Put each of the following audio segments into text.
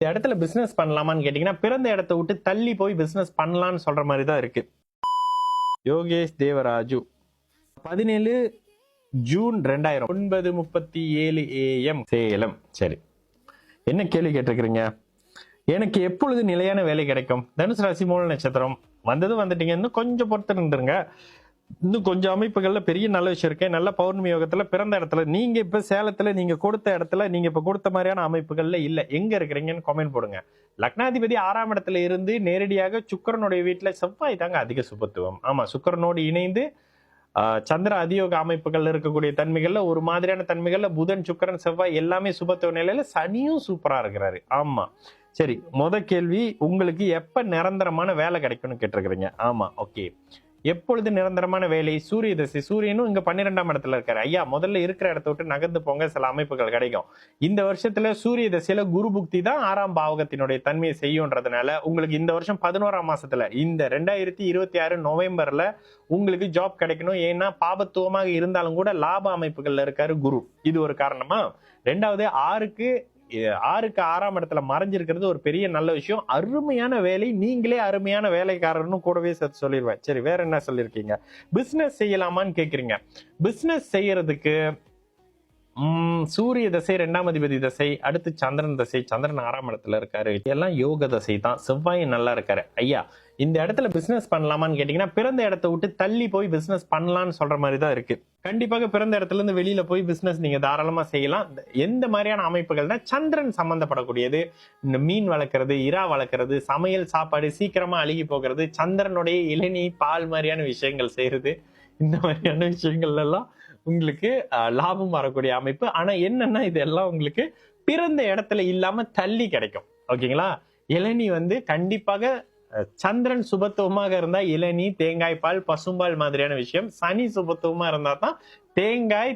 இந்த இடத்துல பிசினஸ் பண்ணலாமான்னு கேட்டீங்கன்னா, பிறந்த இடத்த விட்டு தள்ளி போய் பிசினஸ் பண்ணலாம்னு சொல்ற மாதிரி தான் இருக்கு. Yogesh Devaraju 17 June 2000 9:37 AM Salem. சரி, என்ன கேள்வி கேட்டிருக்கிறீங்க? எனக்கு எப்பொழுது நிலையான வேலை கிடைக்கும்? தனுசு ராசி, மூல நட்சத்திரம். வந்துட்டீங்க, இன்னும் கொஞ்சம் பொறுத்து இருந்துருங்க. இன்னும் கொஞ்சம் அமைப்புகள்ல பெரிய நல்ல விஷயம் இருக்கு. நல்ல பௌர்ணமி யோகத்துல பிறந்த இடத்துல நீங்க இப்ப சேலத்துல நீங்க கொடுத்த இடத்துல நீங்க இப்ப கொடுத்த மாதிரியான அமைப்புகள்ல இல்ல. எங்க இருக்கிறீங்கன்னு கமெண்ட் போடுங்க. லக்னாதிபதி 6ஆம் இடத்துல இருந்து நேரடியாக சுக்கிரனுடைய வீட்டுல செவ்வாய் தாங்க அதிக சுபத்துவம். ஆமா, சுக்கிரனோடு இணைந்து சந்திர அதியோக அமைப்புகள்ல இருக்கக்கூடிய தன்மைகள்ல ஒரு மாதிரியான தன்மைகள்ல புதன், சுக்கிரன், செவ்வாய் எல்லாமே சுபத்துவ நிலையில சனியும் சூப்பரா இருக்கிறாரு. ஆமா, சரி. கேள்வி, உங்களுக்கு எப்ப நிரந்தரமான வேலை கிடைக்கும்னு கேட்டிருக்கிறீங்க. ஆமா, ஓகே. எப்பொழுது நிரந்தரமான வேலை? சூரிய தசை. சூரியனும் இங்க 12ஆம் இடத்துல இருக்காரு. ஐயா, முதல்ல இருக்கிற இடத்த விட்டு நகர்ந்து போங்க, சில அமைப்புகள் கிடைக்கும். இந்த வருஷத்துல சூரிய தசையில குரு புக்தி தான் 6ஆம் பாவகத்தினுடைய தன்மையை செய்யும்ன்றதுனால உங்களுக்கு இந்த வருஷம் 11ஆம் மாசத்துல இந்த 2026 நவம்பர்ல உங்களுக்கு ஜாப் கிடைக்கணும். ஏன்னா பாபத்துவமாக இருந்தாலும் கூட லாப அமைப்புகள்ல இருக்காரு குரு. இது ஒரு காரணமா. ரெண்டாவது, 6க்கு 6ஆம் இடத்துல மறைஞ்சிருக்கிறது ஒரு பெரிய நல்ல விஷயம். அருமையான வேலை. நீங்களே அருமையான வேலைக்காரர்னு கூடவே சேர்த்து சொல்லிடுவேன். சரி, வேற என்ன சொல்லிருக்கீங்க? பிசினஸ் செய்யலாமான்னு கேக்குறீங்க. பிசினஸ் செய்யறதுக்கு சூரிய தசை, 2ஆம் அதிபதி தசை, அடுத்து சந்திரன் தசை. சந்திரன் 6ஆம் இடத்துல இருக்காரு. இதெல்லாம் யோக தசை தான். செவ்வாய் நல்லா இருக்காரு. ஐயா, இந்த இடத்துல பிசினஸ் பண்ணலாமான்னு கேட்டீங்கன்னா, பிறந்த இடத்த விட்டு தள்ளி போய் பிசினஸ் பண்ணலாம்னு சொல்ற மாதிரி தான் இருக்கு. கண்டிப்பாக பிறந்த இடத்துல இருந்து வெளியில போய் பிசினஸ் நீங்க தாராளமா செய்யலாம். எந்த மாதிரியான அமைப்புகள்னா, சந்திரன் சம்பந்தப்படக்கூடியது, இந்த மீன் வளர்க்கறது, இறா வளர்க்கறது, சமையல் சாப்பாடு சீக்கிரமா அழுகி போகிறது, சந்திரனுடைய இளநீ பால் மாதிரியான விஷயங்கள் செய்யறது, இந்த மாதிரியான விஷயங்கள்ல எல்லாம் உங்களுக்கு லாபம் வரக்கூடிய அமைப்பு. ஆனா என்னன்னா, இதெல்லாம் உங்களுக்கு பிறந்த இடத்துல இல்லாம தள்ளி கிடைக்கும். ஓகேங்களா? இளநீ கண்டிப்பாக சந்திரன் சுபத்துவமாக இருந்தா இளநீ, தேங்காய் பால், பசும்பால் மாதிரியான விஷயம். சனி சுபத்துவமா இருந்தா தான் தேங்காய்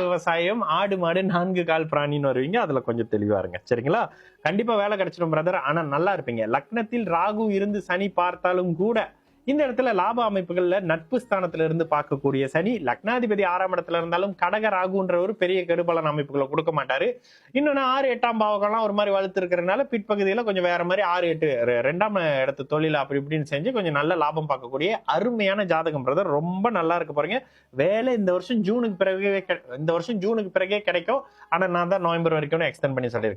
விவசாயம், ஆடு மாடு, 4 கால் பிராணின்னு வருவீங்க. அதுல கொஞ்சம் தெளிவா இருங்க. சரிங்களா? கண்டிப்பா வேலை கிடைச்சிடும் பிரதர். ஆனா நல்லா இருப்பீங்க. லக்னத்தில் ராகு இருந்து சனி பார்த்தாலும் கூட இந்த இடத்துல லாப அமைப்புகள்ல நட்பு ஸ்தானத்துல இருந்து பார்க்கக்கூடிய சனி, லக்னாதிபதி 6ஆம் இடத்துல இருந்தாலும் கடக ராகுன்ற ஒரு பெரிய கெடுபலன் அமைப்புகளை கொடுக்க மாட்டாரு. இன்னொன்னு 6, 8ஆம் பாவங்கள்லாம் ஒரு மாதிரி வலுத்து இருக்கிறதுனால பிற்பகுதியில கொஞ்சம் வேற மாதிரி 6, 8 2ஆம் இடத்து தொழில் அப்படி இப்படின்னு செஞ்சு கொஞ்சம் நல்ல லாபம் பார்க்கக்கூடிய அருமையான ஜாதகம் பிரதர். ரொம்ப நல்லா இருக்க போறீங்க. வேலை இந்த வருஷம் ஜூனுக்கு பிறகே கிடைக்கும். ஆனா நான் தான் நவம்பர் வரைக்கும் எக்ஸ்டெண்ட் பண்ணி சொல்லியிருக்கேன்.